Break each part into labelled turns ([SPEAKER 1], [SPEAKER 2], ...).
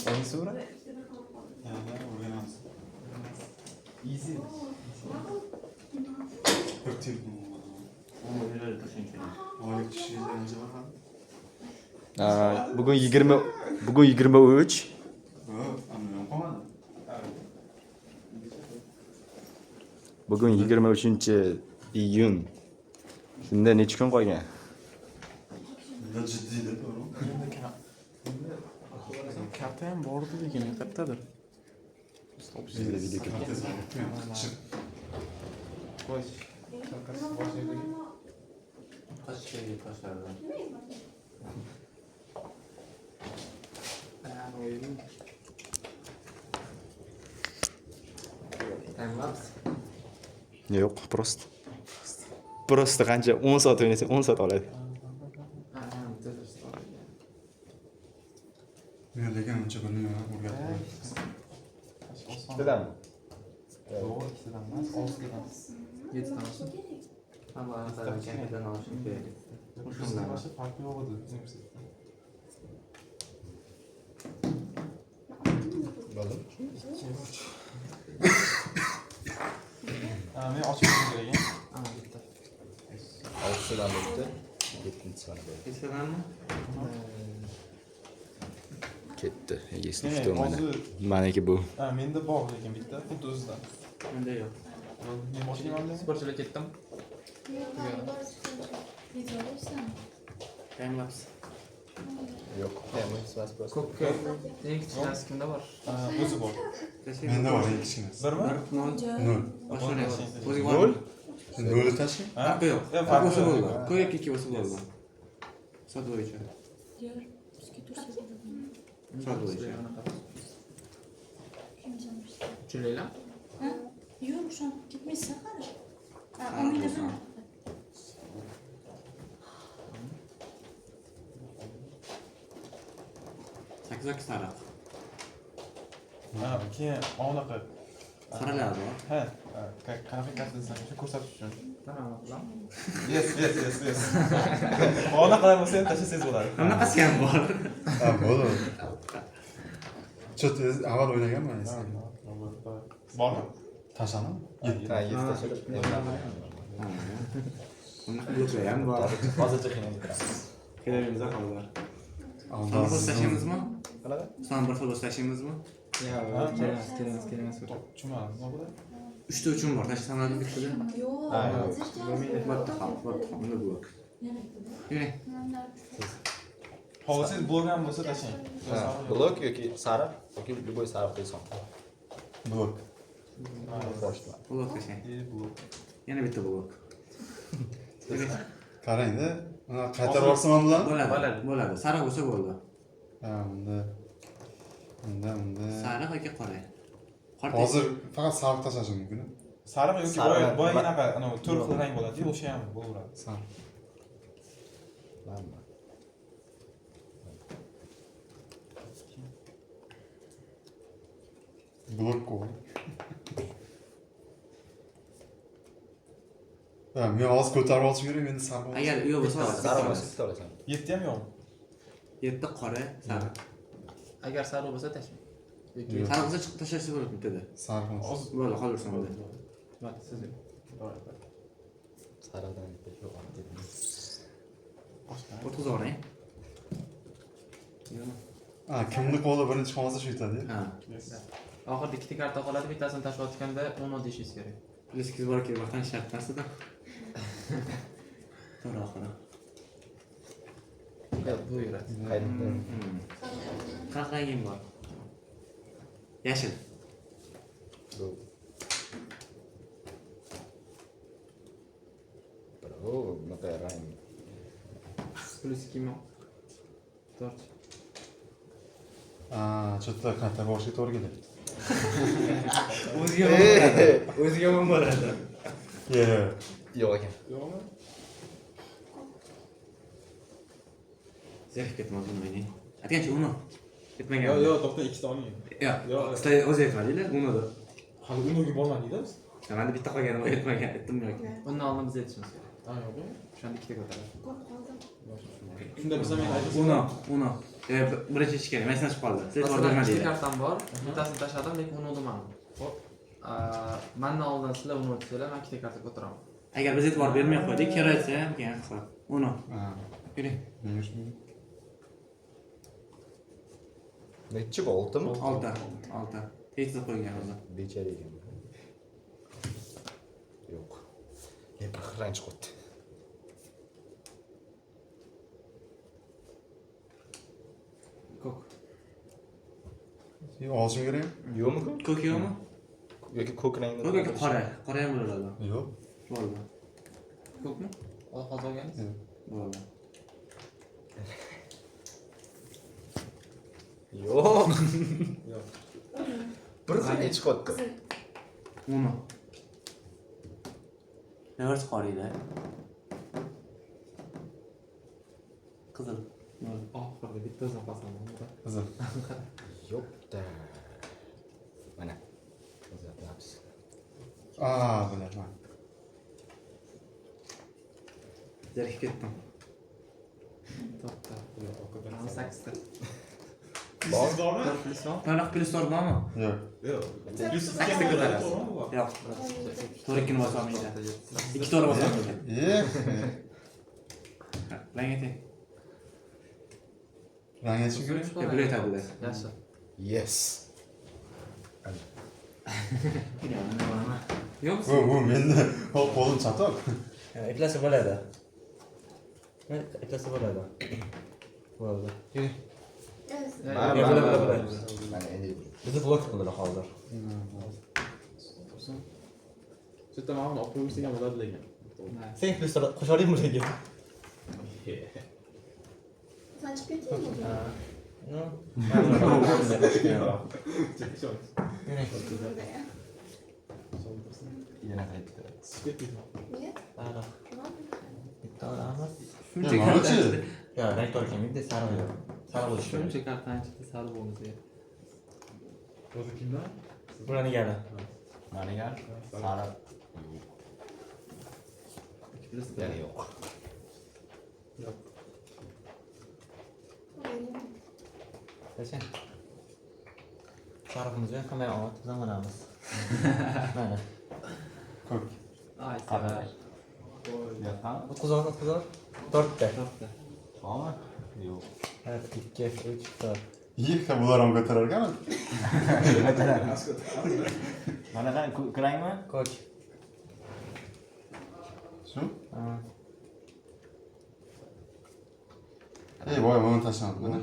[SPEAKER 1] Hangisi ura?
[SPEAKER 2] O'rganamiz.
[SPEAKER 1] Easy.
[SPEAKER 2] Bir telefon oylik tushingiz ancha bor ham.
[SPEAKER 1] Bugun 23.
[SPEAKER 2] Qolmadi.
[SPEAKER 1] Bugun 23-iyun. Shunda necha kun qolgan?
[SPEAKER 2] Juda jiddiyda, to'g'rimi?
[SPEAKER 3] Karta ham bordi lekin qayerdadir.
[SPEAKER 1] Bizda video kelgan. Yo'q, Просто qancha 10 soat o'ynasa 10 soat oladi.
[SPEAKER 2] Men lekin ancha bilmayman, o'rgatib.
[SPEAKER 1] Ikkitadanmi?
[SPEAKER 3] Yo'q, ikkitadan emas, 6tadan. 7tadan olsin.
[SPEAKER 4] Hamma narsani kamida olishim kerak.
[SPEAKER 3] O'sha farqi yo'q edi universitetda.
[SPEAKER 1] Bo'ldi.
[SPEAKER 3] Men ochib kerak ekan.
[SPEAKER 4] Bitta.
[SPEAKER 1] 6tadan o'tdi. 7-sani bo'ldi.
[SPEAKER 4] Kesadanmi?
[SPEAKER 1] Ketdi. Egasini
[SPEAKER 3] Men
[SPEAKER 1] tutilmadi.
[SPEAKER 3] hozir
[SPEAKER 1] Meniki bu.
[SPEAKER 3] menda bor lekin bitta, xuddi o'zidan.
[SPEAKER 4] Menda yo'q.
[SPEAKER 3] Men boshlaymanmi?
[SPEAKER 4] Sportchiga ketdim. Timelapse.
[SPEAKER 1] Yo'q, emas просто.
[SPEAKER 4] Ko'kka eng kichkinasi kimda bor?
[SPEAKER 3] O'zi bor.
[SPEAKER 2] Menda bor eng kichkinasi.
[SPEAKER 3] Birmi?
[SPEAKER 2] 0.
[SPEAKER 4] Boshlayapti. O'ziga
[SPEAKER 1] Nol?
[SPEAKER 4] bor.
[SPEAKER 2] Nolni tashing.
[SPEAKER 4] Farqi yo'q.
[SPEAKER 3] Farqi
[SPEAKER 4] Farqi o'zi
[SPEAKER 3] yo'q.
[SPEAKER 4] bo'ldi. Ko'yak ikki o'zi bo'ldi. Soat bo'yicha. Soat bo'yicha. Chilaylar.
[SPEAKER 5] Yo'q, o'shan ketmaysiz qara. O'ynadim.
[SPEAKER 4] Sakkiz sariq.
[SPEAKER 3] Keyin onaqa.
[SPEAKER 4] Qaralar bor.
[SPEAKER 3] Ha, qanaqa karta desam, shu ko'rsatish uchun.
[SPEAKER 4] Tamam, qilam.
[SPEAKER 3] Yes. Onaqa bo'lsa ham tashlasangiz bo'ladi.
[SPEAKER 4] Bunaqasi ham bor.
[SPEAKER 2] Ha, bo'ldi. Chot avval o'ynaganman esimda.
[SPEAKER 3] Bormi?
[SPEAKER 2] Tashlani?
[SPEAKER 1] Ha, 7 tashlab.
[SPEAKER 4] Bunaqa bloklar ham bor.
[SPEAKER 1] Hozircha qiynalib turamiz.
[SPEAKER 4] Kelarimiz qoldilar. Son bir xil tashlaymizmi?
[SPEAKER 1] Qanaqa?
[SPEAKER 4] Son bir xil tashlaymizmi? Kelamiz.
[SPEAKER 3] Tushunmadim. Nima bo'ladi?
[SPEAKER 4] 3 ta uchun bor. Tashlasamlar bittada.
[SPEAKER 5] Yo'q,
[SPEAKER 1] Ha, yo'q.
[SPEAKER 5] hozircha.
[SPEAKER 4] Bunda blok. Yuring.
[SPEAKER 3] Hozir bo'lgan bo'lsa tashlang.
[SPEAKER 1] Blok yoki sariq yoki любой sariq desam.
[SPEAKER 2] Blok.
[SPEAKER 1] Boshla.
[SPEAKER 4] Blok tashlang.
[SPEAKER 3] Blok.
[SPEAKER 4] Yana bitta blok. Yuring.
[SPEAKER 2] Qarang-da. Mana qaytarib yuborsam ham bilan.
[SPEAKER 4] Bo'ladi. Sariq bo'lsa bo'ldi.
[SPEAKER 2] Ha, unda.
[SPEAKER 4] Sariq yoki qora.
[SPEAKER 2] Hozir faqat sariq tashlashim mumkin.
[SPEAKER 3] Sariq yoki
[SPEAKER 1] Sariq.
[SPEAKER 3] boya anaqa, ana 4 xil rang bo'ladi-ku, o'sha ham bo'laveradi.
[SPEAKER 2] Sariq.
[SPEAKER 1] Mana.
[SPEAKER 2] Blok qo'y. Ha, men hozir ko'tarib olishim kerak, menda sariq.
[SPEAKER 4] Agar yo'q bo'lsa,
[SPEAKER 1] Sariq bo'lsa bitta olasan.
[SPEAKER 3] 7 ham yo'qmi?
[SPEAKER 4] 7 qora, sariq.
[SPEAKER 6] Agar sariq bo'lsa tashlang. Yoki
[SPEAKER 4] Sariq bo'lsa chiqib tashlashsa bo'ladi bittada.
[SPEAKER 2] Sariq.
[SPEAKER 4] Bo'ldi, qoldirsin unda.
[SPEAKER 3] Mayli, siz.
[SPEAKER 1] Sariqdan bitta yo'q.
[SPEAKER 4] O'tqizib yuboring.
[SPEAKER 2] Ha, kimni qo'li birinchi qolsa shu yutadi.
[SPEAKER 4] Ha.
[SPEAKER 6] oxirida ikkita karta qoladi, bittasini tashlayotganda 10 deyishingiz kerak.
[SPEAKER 4] Plyuskiz bor kerak, vaqtdan shart narsada. To'g'ri oxiri.
[SPEAKER 6] Bu yuradi.
[SPEAKER 1] Qayerda?
[SPEAKER 4] Qanaqa rangim bor? Yashil.
[SPEAKER 1] Bravo, bunaqa rang.
[SPEAKER 6] Plus 2 mi? 4.
[SPEAKER 2] Chetda qaytarib olishga to'g'ri keladi.
[SPEAKER 4] O'ziga ham bo'ladi.
[SPEAKER 1] Yo'q ekan.
[SPEAKER 3] Yo'qmi?
[SPEAKER 4] Zerif ketmoqchi bo'lmaydi. Aytgancha uni. Ketmagan.
[SPEAKER 3] Yo'q, to'xta, ikkita oling.
[SPEAKER 4] Yo'q, sizlar o'zi aytmadinglar, uni
[SPEAKER 3] Hali unoga bormadingda biz.
[SPEAKER 4] Menda bitta qolgan, aytmagan, aytdim yoki.
[SPEAKER 6] Undan oldin biz aytishimiz kerak. yo'q. O'shanda ikkita ko'taradi.
[SPEAKER 5] Ko'p qoldim.
[SPEAKER 3] Shunda biz ham aytamiz.
[SPEAKER 4] Uni. Birinchi ish kerak. Maysdan chiqib qoldi. Siz
[SPEAKER 6] Masalan,
[SPEAKER 4] orderma
[SPEAKER 6] ikkita
[SPEAKER 4] deydi.
[SPEAKER 6] kartam bor. Bittasini tashladim, lekin uni olmadim. Xo'p. Mendan oldin sizlar uni o'tsanglar, men ikkita karta ko'taraman.
[SPEAKER 4] Agar biz e'tibor bermay qo'ydik, keraksa ham keyin hisob. Uni.
[SPEAKER 2] Ha.
[SPEAKER 4] Yuring.
[SPEAKER 2] Nega shunday?
[SPEAKER 1] Nechi bu? 6 mi?
[SPEAKER 4] 6. Tekizib qo'ygan o'zi.
[SPEAKER 1] Bechara ekan. Yo'q. Bir xirang chiqibdi.
[SPEAKER 6] Ko'k.
[SPEAKER 2] Olishim kerakmi?
[SPEAKER 1] Yo'qmi?
[SPEAKER 4] Ko'k yo'qmi?
[SPEAKER 1] Yoki ko'k rangda.
[SPEAKER 4] Ko'k yoki qora. Qora ham bo'ladi.
[SPEAKER 2] Yo'q.
[SPEAKER 4] Bo'ldi.
[SPEAKER 6] Ko'kmi? Hozir olganingiz?
[SPEAKER 4] Bo'ldi.
[SPEAKER 1] Yo'q. Bir xirang chiqibdi.
[SPEAKER 4] Uni. Reverse qoraydi. Qizil.
[SPEAKER 6] Oxirida bittasini qasaman.
[SPEAKER 2] Qizil.
[SPEAKER 1] Yo'q-da. Mana. Kuzatamiz.
[SPEAKER 2] Bilaman.
[SPEAKER 4] Zerikib ketdim.
[SPEAKER 6] To'xta. Yo'q, 8ta.
[SPEAKER 1] Bor.
[SPEAKER 3] Bormi?
[SPEAKER 4] Panoq plistor bormi?
[SPEAKER 2] Yo'q.
[SPEAKER 3] Yo'q.
[SPEAKER 6] Sakkizta ko'tarasiz.
[SPEAKER 4] Yo'q. To'g'ri ikkini bosamaydi. 2 to'g'ri bosamaydi. Rang ayting.
[SPEAKER 2] Rang aytishim kerak?
[SPEAKER 4] Bular aytadilar.
[SPEAKER 6] Yaxshi.
[SPEAKER 1] Yes.
[SPEAKER 6] Yo'q.
[SPEAKER 2] Bu menda qo'lim chatoq.
[SPEAKER 7] Eplasa bo'ladi. Eplasa bo'ladi. Bo'ldi.
[SPEAKER 1] Mana endi.
[SPEAKER 7] Bizni blok qildilar hozir.
[SPEAKER 3] Siz tamamini olib qo'yib ham bo'ladi lekin.
[SPEAKER 7] Sen pluslar qo'sharing bularga.
[SPEAKER 5] Sen chiqib ketdingmi?
[SPEAKER 7] No.
[SPEAKER 1] Yana qaytdi.
[SPEAKER 5] Niye?
[SPEAKER 7] Bitta olamiz.
[SPEAKER 4] Shuncha
[SPEAKER 2] Yo'q,
[SPEAKER 4] karta.
[SPEAKER 7] Yo'q, rang tortgan bitta sariq yo'q. Sariq bo'lishi kerak.
[SPEAKER 6] Shuncha kartani ichida sari bo'lmasa.
[SPEAKER 3] O'zi kimdan?
[SPEAKER 7] Bularni gala.
[SPEAKER 1] Maniga sariq. Yana yo'q.
[SPEAKER 7] Qachon? Sariqimizni hamma olib biz ham olamiz. Mana.
[SPEAKER 2] Ko'k.
[SPEAKER 6] Ay, sevar.
[SPEAKER 1] Yo'qmi?
[SPEAKER 7] O'tkazor. To'rtta.
[SPEAKER 6] To'xta.
[SPEAKER 1] To'g'mi? Yo'q.
[SPEAKER 7] 1 2 3 4.
[SPEAKER 2] Yilka bular ham ko'tarar ekan.
[SPEAKER 1] Mana qani ko'rangmi?
[SPEAKER 7] Ko'k.
[SPEAKER 2] Shu?
[SPEAKER 7] Ha.
[SPEAKER 2] Voy, buni tashlamadim. Mana.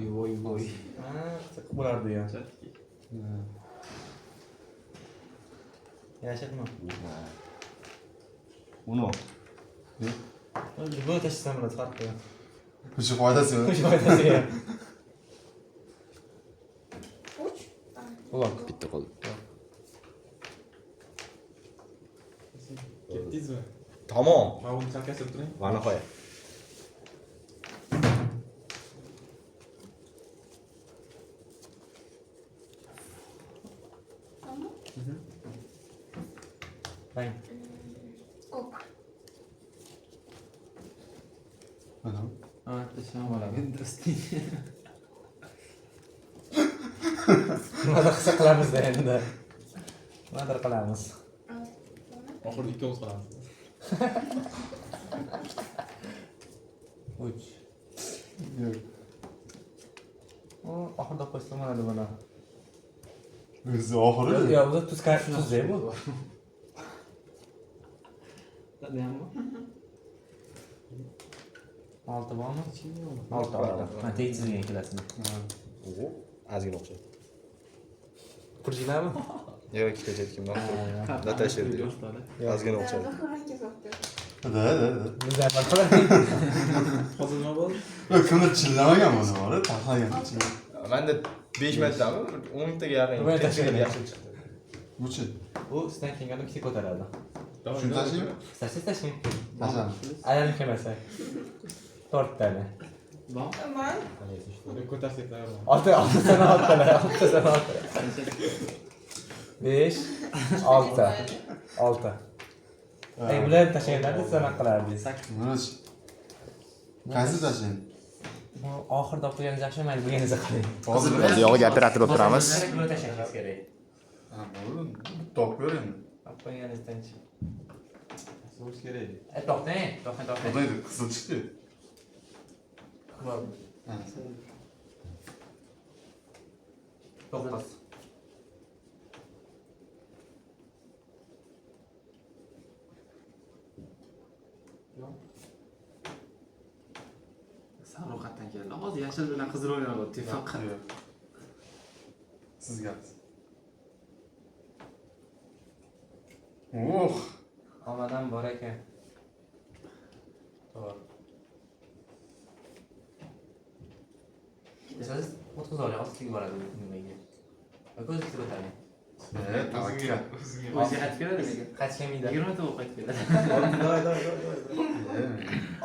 [SPEAKER 6] Voy.
[SPEAKER 7] Ha, qiziq bo'lardi ya. Yashadmi?
[SPEAKER 1] Uni.
[SPEAKER 7] Bu tashlasam bo'ladi, farqi yo'q.
[SPEAKER 2] Shu foydasi yo'q.
[SPEAKER 7] Shu foydasi yo'q.
[SPEAKER 5] Uch.
[SPEAKER 7] Blok.
[SPEAKER 1] Bitta qoldi.
[SPEAKER 3] Ketdingizmi?
[SPEAKER 1] Tamom.
[SPEAKER 3] Mana buni chalkashtirib turing.
[SPEAKER 1] Va nihoya.
[SPEAKER 5] Tamam.
[SPEAKER 7] Rang.
[SPEAKER 5] Ok.
[SPEAKER 2] Mana.
[SPEAKER 6] Tashlab olaman. Do'sting.
[SPEAKER 7] Nima qilamiz endi? Nimadir qilamiz.
[SPEAKER 3] Oxirida ikkovimiz qolamiz.
[SPEAKER 7] 3.
[SPEAKER 2] Yo'q.
[SPEAKER 7] Oxirida qo'shsam bo'ladi buni.
[SPEAKER 2] O'zi oxiri.
[SPEAKER 7] Yo'q, bu tuzda bu.
[SPEAKER 6] Tadayammi?
[SPEAKER 7] 6 bormi? 6 oladi. Mana tegizgan ikkalasini.
[SPEAKER 1] O'g'u ozgina o'xshaydi.
[SPEAKER 7] Qurjinami?
[SPEAKER 1] Yo'q, ikkita chetkim da tashirdi. Ozgina o'xshaydi.
[SPEAKER 2] Da.
[SPEAKER 7] Bizlar bir qilaylik.
[SPEAKER 3] Hozir nima bo'ldi?
[SPEAKER 2] Kimdir chillamagan buni, bor, taxlagan.
[SPEAKER 1] Menda 5 martami? 10 mingtaga yaqin.
[SPEAKER 7] Nima tashkil
[SPEAKER 1] yaxshi chiqdi.
[SPEAKER 2] Buchi.
[SPEAKER 7] Bu sizdan kelganda ikkita ko'taradi.
[SPEAKER 2] Shuni tashlaymi?
[SPEAKER 7] Tashlang.
[SPEAKER 2] Tashlam.
[SPEAKER 7] Aylanib kelmasa. 4 tane.
[SPEAKER 6] Bor.
[SPEAKER 5] Aman.
[SPEAKER 3] Ko'tarsak tayyorman.
[SPEAKER 7] 6 sana 6 tane. 6 sana 6. 5 6. bular tashlanganda siz anaqa qilardingiz.
[SPEAKER 2] Buch. Qaysi tashlang?
[SPEAKER 7] Bu oxirida o'qiganingiz yaxshimi, mayli bo'lganingizda qiling.
[SPEAKER 2] Hozir
[SPEAKER 1] Biz yog'iga operator bo'lib turamiz.
[SPEAKER 7] Bular tashlashingiz kerak.
[SPEAKER 2] Ha, bo'ldi. Top ko'ring.
[SPEAKER 7] Olib qo'yganingizdan-chi.
[SPEAKER 3] So'z kerak.
[SPEAKER 7] To'xtang.
[SPEAKER 2] Qudaydi, qizil chiqdi. Ha.
[SPEAKER 7] To'xtas.
[SPEAKER 6] Sal ro'yxatdan keldi. Hozir yashil bilan qizil o'ynayapti faqat.
[SPEAKER 2] Sizga. Oh!
[SPEAKER 7] Omadan bor ekan. To'g'ri. Siz 30 oylik ostiga boradi nimaga? Ko'zingizni ko'taring.
[SPEAKER 2] Tavakka.
[SPEAKER 6] O'ziga qaytib keladi lekin.
[SPEAKER 7] Qaytib kelmaydi.
[SPEAKER 6] 20 ta bo'lib qaytib keladi.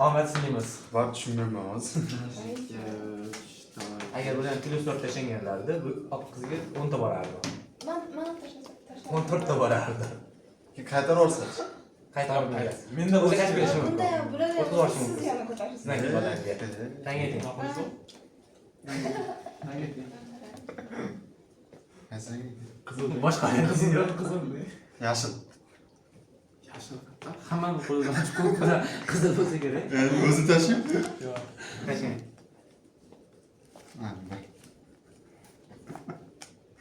[SPEAKER 7] Omad sinimiz.
[SPEAKER 2] Bor tushunmayman hozir.
[SPEAKER 7] Agar bularni plus 4 tashlanganlarida bu oq qizga 10 ta borardi.
[SPEAKER 5] Mana tashlab.
[SPEAKER 7] 14 ta borardi.
[SPEAKER 2] Qaytarib olsangiz.
[SPEAKER 7] Qayta olmaydi. Menda o'zi qaytib kelishi mumkin.
[SPEAKER 5] Bunda bular
[SPEAKER 7] O'tib borishim mumkin.
[SPEAKER 5] sizga ko'tarasiz.
[SPEAKER 7] Sizdan keladanga. Tanga ayting.
[SPEAKER 2] Qaysi?
[SPEAKER 7] Boshqa qizim yo'q.
[SPEAKER 2] Yashil.
[SPEAKER 6] Yashil qattiq. Hammani qo'lidan chiqib bilan qizil bo'lsa kerak.
[SPEAKER 2] O'zi tashlang.
[SPEAKER 7] Yo'q. Tashlang.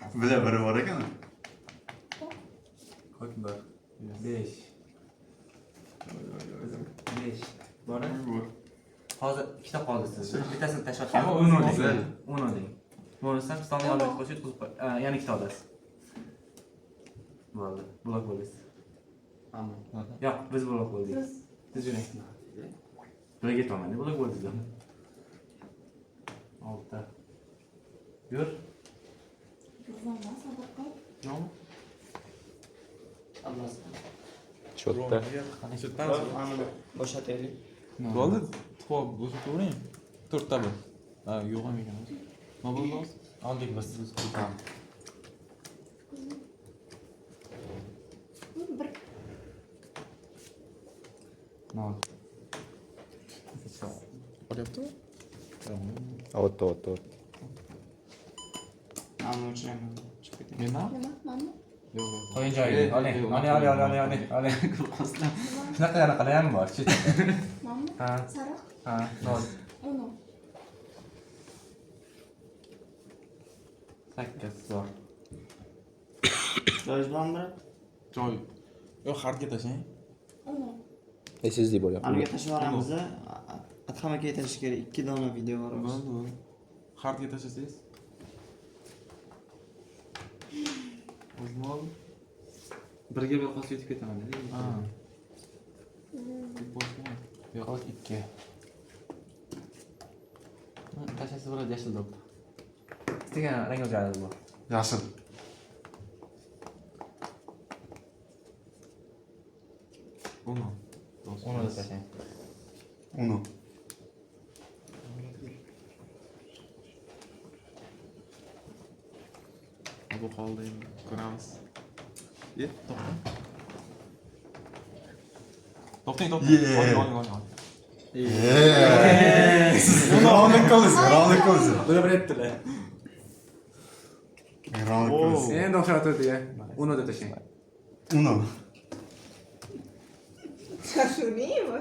[SPEAKER 2] Ha, bular biri bor ekan.
[SPEAKER 7] Ko'k bir. 5. 5. Bor. Hozir ikkita qoldi sizda. Bittasini tashlab
[SPEAKER 3] Hamma
[SPEAKER 7] qo'ying.
[SPEAKER 3] o'yin o'ynaydi.
[SPEAKER 7] O'yin o'ynang. Bo'lmasa stolni olib qo'yib o'tkazib qo'y. Yana ikkita olasiz. Bo'ldi. Blok bo'ldingiz.
[SPEAKER 6] Ammo.
[SPEAKER 7] Yo'q, biz blok bo'ldik.
[SPEAKER 5] Siz
[SPEAKER 7] Siz yuring. Birga tomon, blok bo'ldingiz. 6. Yur.
[SPEAKER 5] Yurg'ondan sabr qil.
[SPEAKER 7] Yo'qmi?
[SPEAKER 1] Cho'tda.
[SPEAKER 3] Bo'shataylik. Bo'ldi. To'p bo'shatavering. 4 ta bir. Ha, yo'q ham ekan. Nima bo'ldi hozir?
[SPEAKER 7] Oldik biz.
[SPEAKER 5] Bir
[SPEAKER 7] Nol.
[SPEAKER 3] Olyaptimi?
[SPEAKER 1] O'tdi.
[SPEAKER 4] Namni o'chiraman. Chiqib ketay.
[SPEAKER 3] Mendan?
[SPEAKER 5] nima? Mana.
[SPEAKER 3] Yo'q.
[SPEAKER 7] Qo'ying joyiga. Oling. Shunaqa ham bor.
[SPEAKER 5] Mana.
[SPEAKER 7] Ha.
[SPEAKER 5] Sariq.
[SPEAKER 7] Ha, nol.
[SPEAKER 5] Uni.
[SPEAKER 7] 8 bor.
[SPEAKER 4] Joyingiz bormi?
[SPEAKER 3] Joy. Yo'q, xartga tashlang.
[SPEAKER 5] Uni.
[SPEAKER 1] Esizlik bo'lyapti.
[SPEAKER 4] Aniga tashlab yuboramiz. Adham aka tashlash kerak. 2 dona video bor.
[SPEAKER 3] Bo'ldi. Xartga tashlasangiz. O'zim oldim.
[SPEAKER 6] Birga bir qolsa yetib ketaman dedi.
[SPEAKER 3] Ha. Yo'q, 2.
[SPEAKER 7] Tashlaysiz bo'ladi yashil dop. Istagan rang o'zgaradi bu.
[SPEAKER 2] Yashil.
[SPEAKER 3] Uni.
[SPEAKER 7] Uni da tashlang.
[SPEAKER 2] Uni.
[SPEAKER 3] Bu qoldi endi. Ko'ramiz. To'xtang. To'xtang.
[SPEAKER 2] Yeah.
[SPEAKER 3] Oling.
[SPEAKER 2] Ronlik qilsiz.
[SPEAKER 7] Buni bilayaptilar.
[SPEAKER 2] Ronlik qilsiz.
[SPEAKER 7] Endi o'xshatadi-ya. Uni da tashlang.
[SPEAKER 2] Uni.
[SPEAKER 5] Shashuniymi?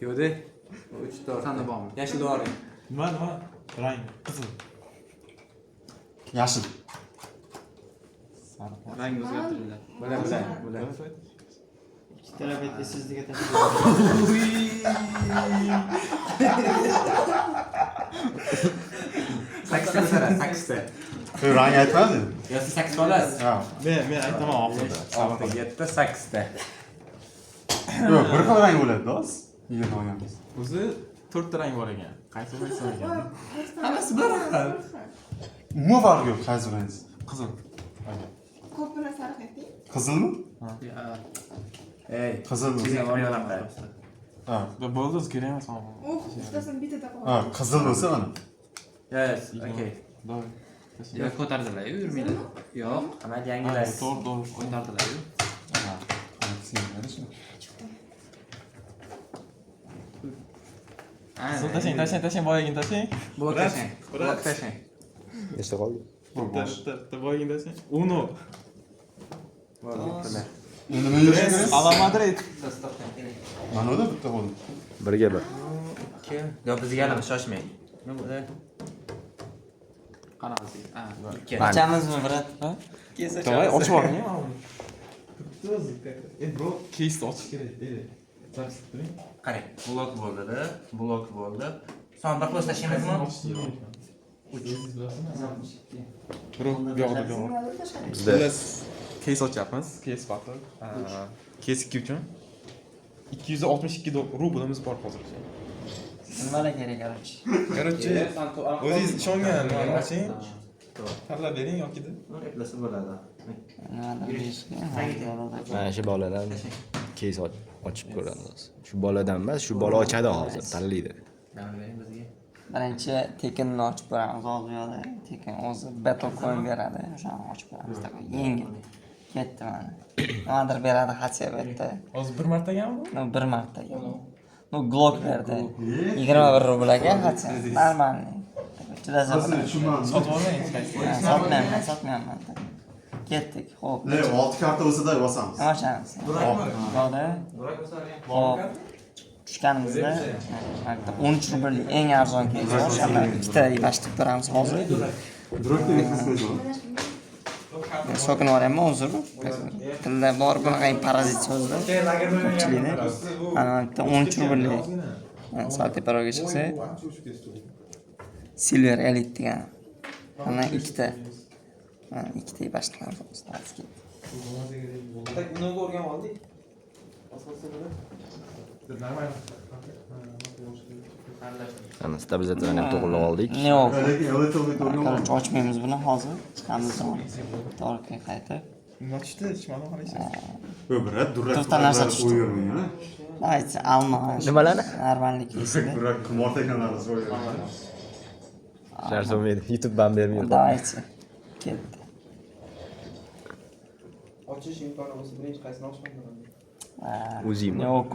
[SPEAKER 7] Yo'qda. 3 ta.
[SPEAKER 6] Sanda bormi?
[SPEAKER 7] Yashil oling.
[SPEAKER 3] Nima? Rang. Qizil.
[SPEAKER 2] Yashil.
[SPEAKER 3] Sariq.
[SPEAKER 6] Rang o'zgartirildi.
[SPEAKER 7] Bular.
[SPEAKER 4] 2 terabitga sizga tashlab.
[SPEAKER 7] 8 ta sara, 8 ta.
[SPEAKER 2] Rang aytmading?
[SPEAKER 7] Yo, siz 8 ta olasiz.
[SPEAKER 2] Ha.
[SPEAKER 3] Men aytaman oxirida.
[SPEAKER 7] 6, 7, 8 ta.
[SPEAKER 2] Yo'q, bir xil rang bo'ladi-da. Yigit olganmiz.
[SPEAKER 3] O'zi 4 ta rang bor ekan. Qaysi rang ekan?
[SPEAKER 7] Hammasi bir xil.
[SPEAKER 2] Umuman farqi yo'q, qaysi rang?
[SPEAKER 3] Qizil.
[SPEAKER 5] Ko'pini sariq ayting.
[SPEAKER 2] Qizilmi?
[SPEAKER 7] Ey,
[SPEAKER 2] Qizil.
[SPEAKER 7] sizga o'rnaqda.
[SPEAKER 2] Ha.
[SPEAKER 3] Bo'ldi, o'zi kerak emas ham.
[SPEAKER 5] Uchtasini bitta
[SPEAKER 2] Ha, qizil bo'lsa mana.
[SPEAKER 7] Yes, okay.
[SPEAKER 3] Doy.
[SPEAKER 6] Yo'q, ko'tardilar-yu, yurmaydi. Yo'q,
[SPEAKER 7] Ana yangilar.
[SPEAKER 3] To'g'ri.
[SPEAKER 6] ko'tardilar-yu.
[SPEAKER 2] Ha. Sen qarashmi?
[SPEAKER 3] Suv tashlang, boyagini tashlang.
[SPEAKER 7] Blok tashlang. Blok tashlang.
[SPEAKER 1] Nechta qoldi?
[SPEAKER 3] Bitta boyagini tashlang. Uno.
[SPEAKER 7] Bo'ldi.
[SPEAKER 2] Endi men yurishim.
[SPEAKER 3] Ala Madrid.
[SPEAKER 2] Mana unda bitta qoldi.
[SPEAKER 1] Birga bir.
[SPEAKER 7] Yo bizga ham shoshmang. Nima bo'ldi?
[SPEAKER 6] Qanaqasi? Ha.
[SPEAKER 7] Ochamizmi, brat?
[SPEAKER 3] Ha? Davay, ochib yuboring. Bro, keysni ochish kerak. Zapisib turing.
[SPEAKER 7] Qarang, blok bo'ldi-da, blok bo'ldi. Son bir qo'z tashlaymizmi?
[SPEAKER 3] Bro, bu yoqda.
[SPEAKER 1] Bizda
[SPEAKER 3] Keys ochyapmiz. Keys vaqti. Keys 2 uchun 262 rublimiz bor hozircha.
[SPEAKER 7] Nimalar kerak, короче?
[SPEAKER 3] Короче, o'zingiz ishongan nimani oching. Tanlab bering yokida.
[SPEAKER 7] Eplasa bo'ladi.
[SPEAKER 1] mana shu boladan keys ochib ko'ramiz. Shu boladan emas, shu bola ochadi hozir, tanlaydi.
[SPEAKER 8] Birinchi tekinni ochib ko'ramiz hozir yo'da. Tekin o'zi battle coin beradi, o'shani ochib ko'ramiz. Yengil. Ketdi mana. Nimadir beradi xatsiyatda.
[SPEAKER 3] Hozir bir martagami bu?
[SPEAKER 8] Bir martaga. No Glock berdi. 21 rublaga xatsiyat. Normalniy. Juda
[SPEAKER 2] Hozir tushunmadim.
[SPEAKER 3] Sotib olmang hech qaysi.
[SPEAKER 8] Sotmayman. Ketdik. Xo'p.
[SPEAKER 2] Ne, 6 karta bo'lsa-da bosamiz.
[SPEAKER 8] Nima ochamiz? Yo'da. Xo'p. Tushganimizda maktab 13 rubllik eng arzon keys bor. O'shani ikkita yig'ishtirib ko'ramiz hozir.
[SPEAKER 2] Drokda ekspres bor.
[SPEAKER 8] So'kinib yuboryapman hozir. Tilda bor bunaqa parazit so'zda. Ko'pchilikda. Mana bitta 13 rubllik. Sal teparoqga chiqsa Silver Elite degan. Mana ikkita. Mana ikkita yig'ishtiramiz hozir.
[SPEAKER 6] Uni ko'rgan oldik.
[SPEAKER 1] Ana stabilizatorni ham to'g'rilab oldik.
[SPEAKER 8] Yo'q.
[SPEAKER 2] Lekin elektrik o'rgan.
[SPEAKER 8] Qaror ochmaymiz buni hozir. Chiqamiz zaman. To'g'ri qaytib.
[SPEAKER 3] Nima tushdi? Chiqmadi qaraysiz.
[SPEAKER 2] Bu birat durrak.
[SPEAKER 8] To'rtta narsa tushdi.
[SPEAKER 2] O'yirmang,
[SPEAKER 8] Aytsa alma.
[SPEAKER 1] Nimalarni?
[SPEAKER 8] Normallik esida.
[SPEAKER 2] Durrak qimor tekanlarni o'yirmang.
[SPEAKER 1] Narsa bo'lmaydi. YouTube ban bermaydi.
[SPEAKER 8] Давайте. Ketdi.
[SPEAKER 6] Ochish imkoni bo'lsa, birinchi qaysini ochmayman.
[SPEAKER 1] O'zim.
[SPEAKER 8] Yo'q.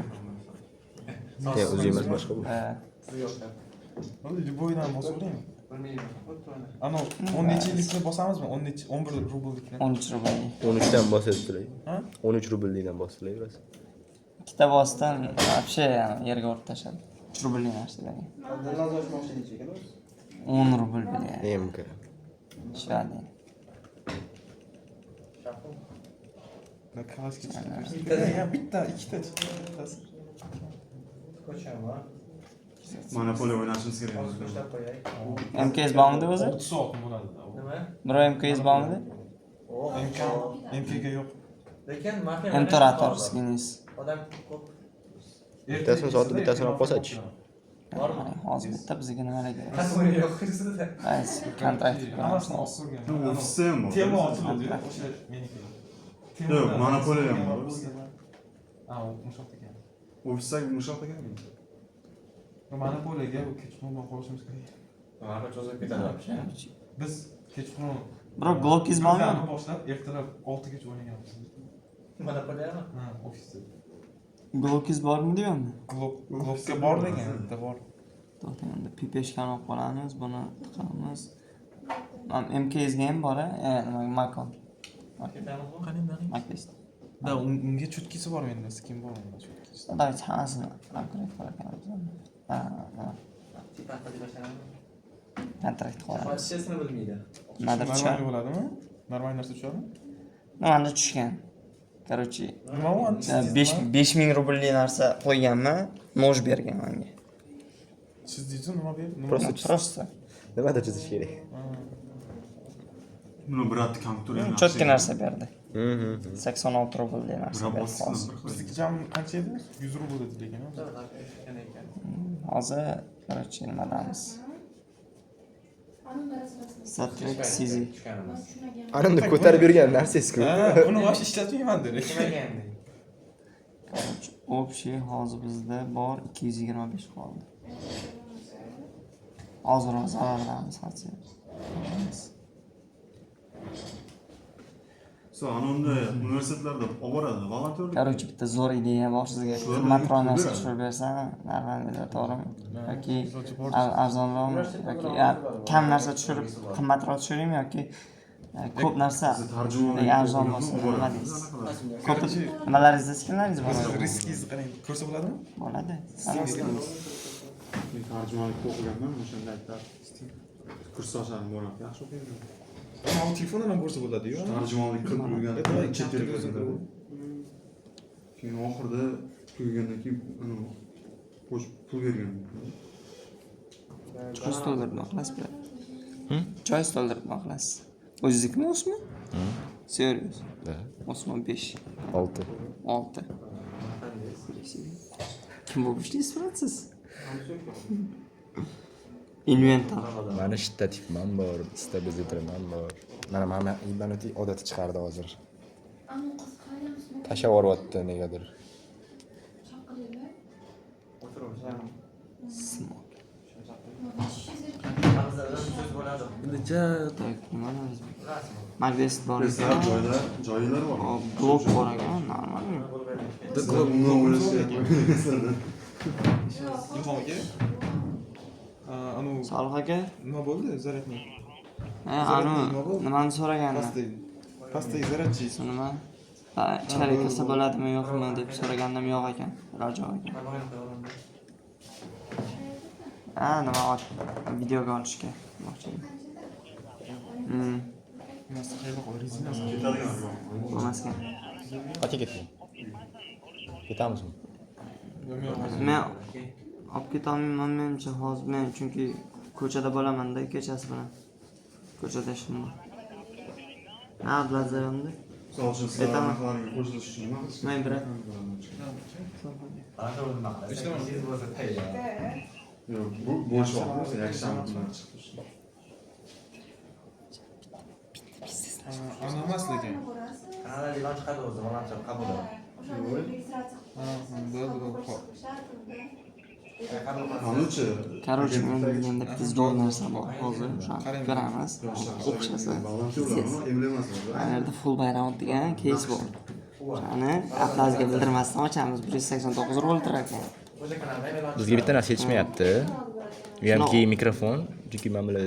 [SPEAKER 1] O'zim emas boshqa bu.
[SPEAKER 3] Hozir Duboydan bosavering.
[SPEAKER 6] Bilmayman.
[SPEAKER 3] Ana 10 necha yillikni bosamizmi? 11 rubllikni.
[SPEAKER 8] 13 rubl.
[SPEAKER 1] 13 dan bosib turay.
[SPEAKER 3] Ha?
[SPEAKER 1] 13 rubllikdan bosib turaverasiz.
[SPEAKER 8] Ikkita bosdan вообще yerga urib tashladi. 3 rubllik narsalar.
[SPEAKER 6] Dilnoz ochmoqchi necha ekan o'zi?
[SPEAKER 8] 10 rubl bilyapti.
[SPEAKER 1] MK.
[SPEAKER 8] Shadi.
[SPEAKER 3] Da klassik. Bitta, ikkita. Bittasi.
[SPEAKER 6] Ko'chama.
[SPEAKER 2] Monopoliya o'ynashimiz kerak.
[SPEAKER 6] Ishlab qo'yay.
[SPEAKER 8] MKS bormidi o'zi?
[SPEAKER 3] 30 soatmi bo'ladi.
[SPEAKER 6] Nima?
[SPEAKER 8] Bir MKS bormidi?
[SPEAKER 3] MK yo'q.
[SPEAKER 6] Lekin mafia
[SPEAKER 8] Imperator skiniz.
[SPEAKER 6] odam ko'p.
[SPEAKER 1] Bittasini sotib, bittasini olib qolsa-chi.
[SPEAKER 8] Hozir bitta bizga nimalar kerak?
[SPEAKER 6] Qasmi yo'q sizda.
[SPEAKER 8] Qaysi kontrakt
[SPEAKER 3] Hammasini osurgan.
[SPEAKER 2] Ofisda ham bor.
[SPEAKER 3] Tema ochildi. O'sha meniki.
[SPEAKER 2] Yo'q, monopoliya ham bor.
[SPEAKER 3] Ha, mushaq ekan.
[SPEAKER 2] Ofisdagi mushaq ekanmi?
[SPEAKER 3] Monopoliyaga kechqurun qolishimiz kerak.
[SPEAKER 6] Mana cho'zib ketadi.
[SPEAKER 3] Biz kechqurun
[SPEAKER 8] Biroq Glockiz bormi?
[SPEAKER 3] boshlab ertalab 6 gacha o'ynaganmiz.
[SPEAKER 6] Monopoliyami?
[SPEAKER 3] Ha, ofisda.
[SPEAKER 8] Glockiz bormi deyapmi?
[SPEAKER 3] Glokka bor degan, bitta bor.
[SPEAKER 8] To'xtang, endi pipeshkani olib qolamiz, buni tiqamiz. MKS ga ham bor, nima Macon. Macbest.
[SPEAKER 3] Da, unga chutkisi bor menda, skin bor unda chutkisi.
[SPEAKER 8] Давайте hammasini upgrade qilamiz. Kontrakt qilamiz.
[SPEAKER 6] Ochishni bilmaydi.
[SPEAKER 8] Nimadir tushgan.
[SPEAKER 3] Normal bo'ladimi? Normal narsa tushadimi?
[SPEAKER 8] Nimadir tushgan. Короче,
[SPEAKER 3] Nima u?
[SPEAKER 8] 5000 rubllik narsa qo'yganman, noj bergan menga.
[SPEAKER 3] Siz deysiz nima berdi?
[SPEAKER 8] Просто.
[SPEAKER 1] Nimada chizish kerak?
[SPEAKER 2] Buni biratni kompyuter ham.
[SPEAKER 8] Cho'tka narsa berdi. 86 rubllik narsa
[SPEAKER 2] Birat
[SPEAKER 8] berdi.
[SPEAKER 2] bossizmi?
[SPEAKER 3] Bizniki jami qancha edi? 100 rubl edi lekin.
[SPEAKER 8] Hozir, короче, nimadamiz? Satrek Sizi.
[SPEAKER 1] Anamni ko'tarib yurgan narsangiz-ku.
[SPEAKER 3] Uni bosh ishlatmayman dedi.
[SPEAKER 8] Короче, общий hozir bizda bor 225 qoldi. Hozir zarardamiz hozir.
[SPEAKER 2] Ana unda universitetlarda olib boradi, volontyorlik.
[SPEAKER 8] Короче, bitta zo'r ideya bor sizga. Qimmatroq narsa tushirib bersam, normal bo'ladi, to'g'rimi? Yoki arzonroqmi yoki kam narsa tushirib qimmatroq tushiraymi yoki ko'p narsa arzon bo'lsin, nima deysiz? Ko'p nimalaringiz iskinlaringiz bor?
[SPEAKER 3] Riskingizni qarang, ko'rsa bo'ladimi?
[SPEAKER 8] Bo'ladi.
[SPEAKER 2] Men tarjimonlik o'qiganman, o'shanda aytlar. Kursdoshlarim boradi, yaxshi o'qiyman.
[SPEAKER 3] Ammo telefondan ham ko'rsa bo'ladi-yu.
[SPEAKER 2] Tarjimonlik qilib yurgan, chet elga ketadi. Keyin oxirida tugagandan keyin qo'shib pul bergan.
[SPEAKER 8] Choy to'ldirib qilasiz. Choy to'ldirib qilasiz. O'ziznikimi o'smi? Serios.
[SPEAKER 1] Da.
[SPEAKER 8] O'smi 5,
[SPEAKER 1] 6.
[SPEAKER 8] 6. Kim bo'lib ishlaysiz siz? Inventor.
[SPEAKER 1] Mani shtativman bor, stabilizatorman bor. Mana ibanoti odati chiqardi hozir. Tashlab yuboryapti negadir.
[SPEAKER 8] Magnes bor ekan.
[SPEAKER 2] Joylar bor.
[SPEAKER 8] Blok bor ekan, normalmi?
[SPEAKER 3] Ilhom aka. Anu
[SPEAKER 8] Solih aka,
[SPEAKER 3] nima bo'ldi? Zaryadni.
[SPEAKER 8] nimani so'ragandim?
[SPEAKER 3] Pastdagi zaryadchi.
[SPEAKER 8] Nima? Ichkariga kirsa bo'ladimi yo'qmi deb so'ragandim, yo'q ekan. Rajo ekan. Nima videoga olishga moqchi. Bo'lmaskan.
[SPEAKER 1] Qachon ketding? Ketamizmi?
[SPEAKER 8] Men olib ketolmayman menimcha hozir men chunki ko'chada bo'laman-da kechasi bilan. Ko'chada ishlayman. Bilan zararda.
[SPEAKER 2] So'lchi sizlarga qo'shilish uchun nima qilish?
[SPEAKER 8] Men birat.
[SPEAKER 2] Yo'q, bu bo'sh vaqt, yakshanba bilan chiqish.
[SPEAKER 3] Ana emas lekin.
[SPEAKER 7] Kanada livan chiqadi o'zi, volontyor qabul.
[SPEAKER 2] Qancha?
[SPEAKER 8] Короче, men bilganda bitta zo'r narsa bor. Hozir o'shani ko'ramiz. O'xshasa.
[SPEAKER 2] Volontyorlarni emlamaslar.
[SPEAKER 8] Qayerda full bayram degan keys bor. O'shani atlazga bildirmasdan ochamiz. 189 rubl turar ekan.
[SPEAKER 1] Bizga bitta narsa yetishmayapti. U hamki mikrofon, chunki men bilan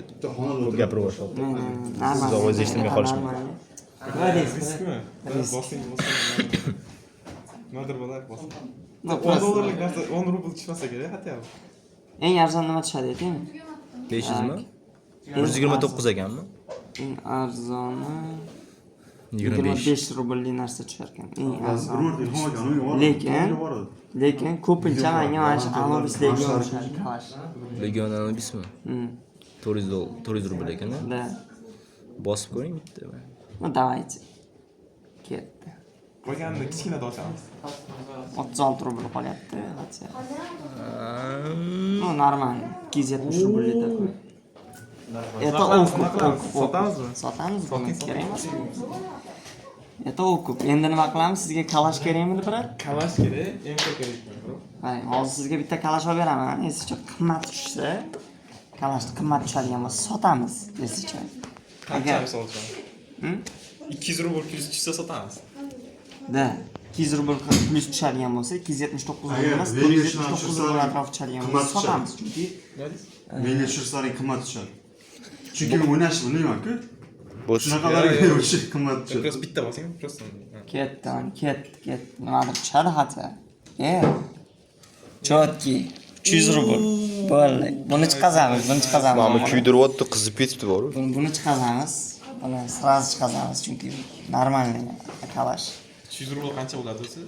[SPEAKER 1] ko'p gapirib boshlayapti. Siz ovoz eshitmay qolish mumkin.
[SPEAKER 8] Nima deysiz?
[SPEAKER 3] Riskmi? Bosing. Nodir bo'lar bosing.
[SPEAKER 8] No,
[SPEAKER 3] 10 dollarlik narsa 10 rubl tushmasa kerak, hatto.
[SPEAKER 8] Eng arzon nima tushadi aytaymi?
[SPEAKER 1] 500 mi? 129 ekanmi?
[SPEAKER 8] Eng arzoni
[SPEAKER 1] 25.
[SPEAKER 8] 25 rublli narsa tushar ekan. Eng arzon.
[SPEAKER 2] Ilhom akani yuboradi.
[SPEAKER 8] Lekin ko'pincha menga mana shu Anubis Legion tushadi kalash.
[SPEAKER 1] Legion Anubismi? 400 rubl ekan.
[SPEAKER 8] Da.
[SPEAKER 1] Bosib ko'ring bitta.
[SPEAKER 8] Ну давайте. Ketdi.
[SPEAKER 3] Qolganini kichkinada ochamiz.
[SPEAKER 8] 36 rubl qolyapti. Ну нормально. 270 rublli такой. Это okup.
[SPEAKER 3] Sotamizmi?
[SPEAKER 8] Sotamiz buni kerak emas. Это okup. Endi nima qilamiz? Sizga kalash kerakmi, brat?
[SPEAKER 3] Kalash kerak, MK kerak.
[SPEAKER 8] Qarang, hozir sizga bitta kalash olib beraman. Esicha qimmat tushsa, kalashni qimmat tushadigan bo'lsa sotamiz, esicha.
[SPEAKER 3] Qancha misol uchun? 200 rubl plus tushsa sotamiz.
[SPEAKER 8] Da, 200 rubl plus tushadigan bo'lsa, 279 rubl emas, 479 rubl atrof tushadigan bo'lsa sotamiz. Chunki
[SPEAKER 2] Menga tushirsaring qimmat tushadi. Chunki men o'ynashni bilmayman-ku.
[SPEAKER 1] Bo'sh.
[SPEAKER 2] Shunaqalarga o'sha qimmat tushadi.
[SPEAKER 3] Просто bitta bosing, просто.
[SPEAKER 8] ketdi. Nimadir tushadi hatto. Chotki 300 rubl. Bo'ldi. Buni chiqazamiz.
[SPEAKER 1] Mana kuydiryapti, qizib ketibdi bor.
[SPEAKER 8] Buni chiqazamiz. Buni sraz chiqazamiz chunki normalniy kalash.
[SPEAKER 3] 300 rubl qancha bo'ladi o'zi?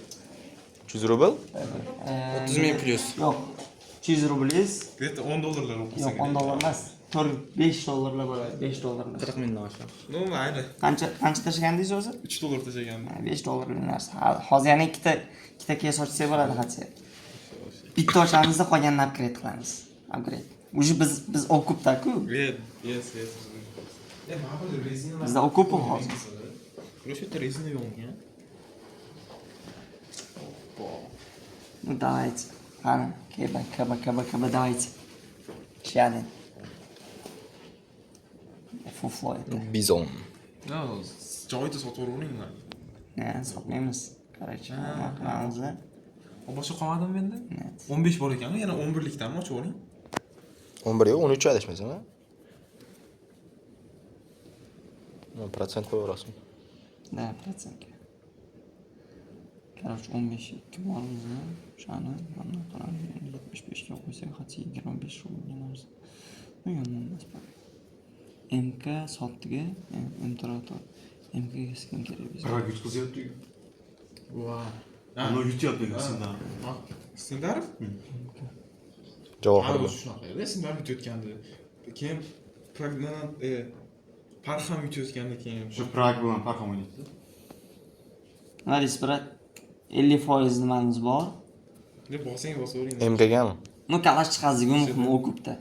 [SPEAKER 1] 300 rubl?
[SPEAKER 4] 30 ming plyus.
[SPEAKER 8] Yo'q. 300 rublingiz.
[SPEAKER 3] Где-то 10 dollarlar bo'lsa
[SPEAKER 8] Yo'q, 10 dollar emas. 5 dollarlar bo'ladi. 5 dollarlar.
[SPEAKER 4] 40 mingdan oshadi.
[SPEAKER 3] No, mayli.
[SPEAKER 8] Qancha tashlagandingiz o'zi?
[SPEAKER 3] 3 dollar tashlagandim.
[SPEAKER 8] 5 dollarlik narsa. Hozir yana ikkita keys ochsak bo'ladi hatto. Bitta ochamizda qolganini upgrade qilamiz. Upgrade. Уже biz okupda-ku.
[SPEAKER 3] Yes. Ma'qul rezina.
[SPEAKER 8] Bizda okup hozir.
[SPEAKER 3] Короче, это резина yo'q-ya.
[SPEAKER 8] Ну давайте. Qani, kaba давайте. Shani. Фуфло это.
[SPEAKER 1] Bizon.
[SPEAKER 3] No, joyida sotaveringlar.
[SPEAKER 8] Sotmaymiz. Короче, nima qilamiz?
[SPEAKER 3] Boshqa qolmadimi menda?
[SPEAKER 8] Net.
[SPEAKER 3] 15 bor ekan, yana 11likdanmi ochavering?
[SPEAKER 1] 11 yo'q, 13 adashmasam, ha? 10% qo'yaverasizmi?
[SPEAKER 8] Да, процентga. Короче, 15 bormizmi? O'shani mana qilamiz. 75 ga qo'ysak, хотя 25 rubl narsa. Bu yomon emas. MK sotdiga, imperator. MK ga skin kerak bizga.
[SPEAKER 2] Qirq yutqizyapti-ku.
[SPEAKER 3] Voy.
[SPEAKER 2] Ana yutyapti sendan.
[SPEAKER 3] Sendarov?
[SPEAKER 1] Javohir.
[SPEAKER 3] Ha, shunaqa edi. Sendarov yutayotgandi. Keyin Pragdan Park ham yutayotganda keyin
[SPEAKER 2] Shu Prag bilan Parham o'ynaydi.
[SPEAKER 8] Mana Respirat 50% nimamiz bor.
[SPEAKER 3] deb bosing bosavering.
[SPEAKER 1] MKgami?
[SPEAKER 8] Ну, kalash chiqazdigu muhim o'kubda.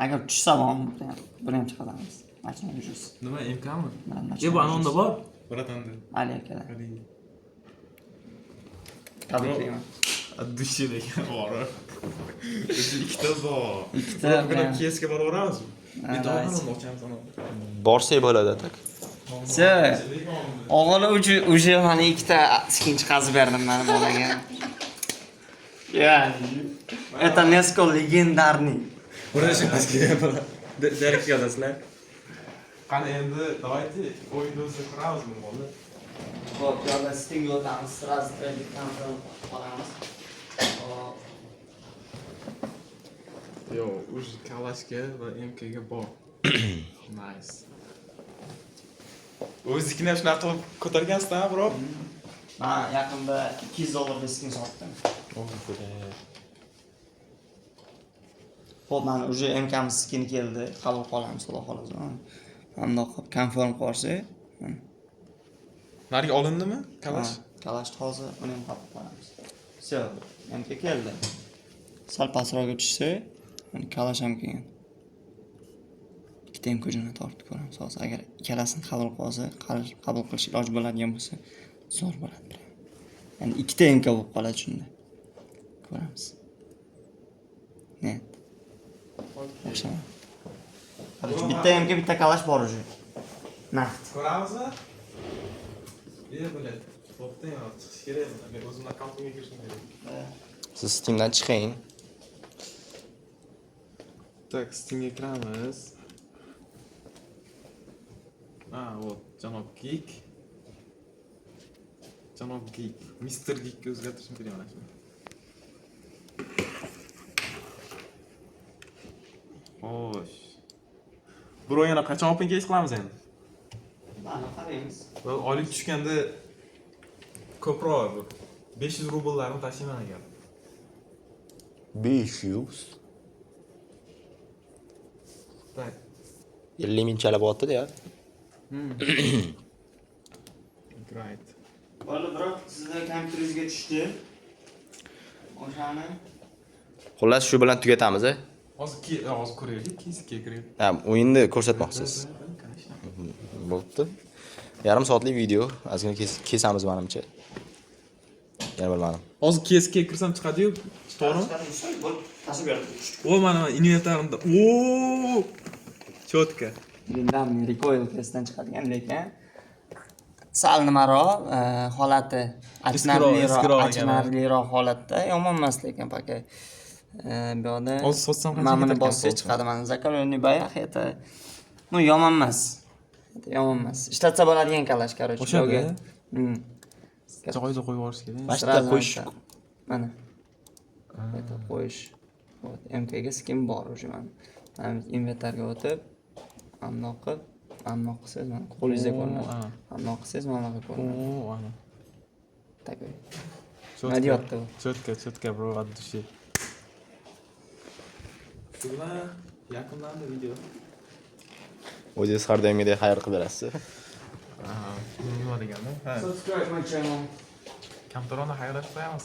[SPEAKER 8] Agar tushsa ham birinchi chiqadamiz. Mashina yurishsiz.
[SPEAKER 6] Nima MKmi?
[SPEAKER 8] Yo,
[SPEAKER 6] Bu anonda bor.
[SPEAKER 3] Bratanda.
[SPEAKER 8] Ali akalar.
[SPEAKER 3] Hadi.
[SPEAKER 8] Tabriklayman.
[SPEAKER 3] Dushil ekan bor. Ikkita bor.
[SPEAKER 8] Ikkita
[SPEAKER 3] Bilan
[SPEAKER 8] bilan.
[SPEAKER 3] KSga boraveramizmi? Bitta
[SPEAKER 8] Right.
[SPEAKER 3] anonni ochamiz ana.
[SPEAKER 1] Borsak bo'ladi, tak.
[SPEAKER 8] Se, o'g'li o'sha mana ikkita skin chiqazib berdim mana bolaga. Это несколько легендарный.
[SPEAKER 3] Burası askiga derek yozasizlar. Qani endi давайте Windows'ga kiramizmi bo'ldi?
[SPEAKER 8] Xo'p, yo'lda stingga o'tamiz, sразу trading qolamiz.
[SPEAKER 3] Yo, už kalashga va MKga bor. Nice. O'zikni ham shunaqa qilib ko'targansiz-da, bro?
[SPEAKER 8] Men yaqinda $200 ga skin sotdim. Xo'p, mana уже MKmiz skin keldi. Qabul qilamiz, xudo xolasa. Bundoq qilib confirm qilsak,
[SPEAKER 3] Nariga olindimi? Kalash?
[SPEAKER 8] Kalash hozir uni ham qabul qilamiz. Все, MK keldi. Sal pastroqqa tushsa, kalash ham kelgan. Ikkita MK-ni tortib ko'ramiz. Hozir agar ikkalasini qabul qilsa, qabul qilish iloji bo'ladigan bo'lsa, zo'r bo'ladi. Ya'ni ikkita MK bo'lib qoladi shunda. Ko'ramiz. Net. O'xshama. Bitta MK, bitta kalash bor уже. Naqd.
[SPEAKER 3] Ko'ramizmi? Bo'ladi. To'xtang, chiqish kerak. Men o'zim akkauntimga kirishim kerak.
[SPEAKER 1] Siz Steamdan chiqing.
[SPEAKER 3] Так, Steamga kiramiz. Вот, Janob Geek. Janob Geek. Mr. Geekga o'zgartirishim kerak mana shuni. Xo'sh. Bro, yana qachon open case qilamiz endi?
[SPEAKER 8] Mana qaraymiz.
[SPEAKER 3] Oylik tushganda ko'proq bu 500 rubllarni tashlayman agar.
[SPEAKER 1] 500.
[SPEAKER 3] Tak.
[SPEAKER 1] 50 mingchalab o'tdi ya.
[SPEAKER 3] Great.
[SPEAKER 8] Bo'ldi, biroq sizning kompyuteringizga tushdi. O'shani
[SPEAKER 1] Xullas shu bilan tugatamiz, a?
[SPEAKER 3] Hozir ko'raylik, kesga kirib.
[SPEAKER 1] Ha, o'yinni ko'rsatmoqchisiz. Bo'pti. Yarim soatlik video, ozgina kesamiz menimcha. Yana bilmadim.
[SPEAKER 3] Hozir kesga kirsam chiqadi-yu, to'g'rimi?
[SPEAKER 8] tasib berdim.
[SPEAKER 3] O mana inventarimda. O! Chotka.
[SPEAKER 8] Bundan recoil testdan chiqadigan, lekin sal nimaroq holati achinarliroq holatda yomon emas, lekin paka bu yoqda
[SPEAKER 3] Hozir sotsam qancha
[SPEAKER 8] mana buni
[SPEAKER 3] ketarkan
[SPEAKER 8] bossa chiqadi mana zakolonni bayaq это ну yomon emas. Yomon emas. Ishlatsa bo'ladigan kalash, короче.
[SPEAKER 3] O'shaga. Joyiga qo'yib yuborish kerak.
[SPEAKER 1] Bashta qo'yish.
[SPEAKER 8] Mana. Это qo'yish. Вот, MK ga skin bor уже mana. Mana inventarga o'tib, ammo qilsangiz mana qo'lingizda ko'rinadi. Ammo qilsangiz mana bu ko'rinadi.
[SPEAKER 3] O, ana.
[SPEAKER 8] Такой.
[SPEAKER 3] Chotka.
[SPEAKER 8] Nadiyotdi bu.
[SPEAKER 3] Chotka, bro, от души. Shu bilan yakunlandi video.
[SPEAKER 1] O'zingiz har doimgidek xayr qilib berasiz.
[SPEAKER 3] Nima deganda? Ha.
[SPEAKER 8] Subscribe my channel.
[SPEAKER 3] Kamtarona xayrlashib qo'yamiz.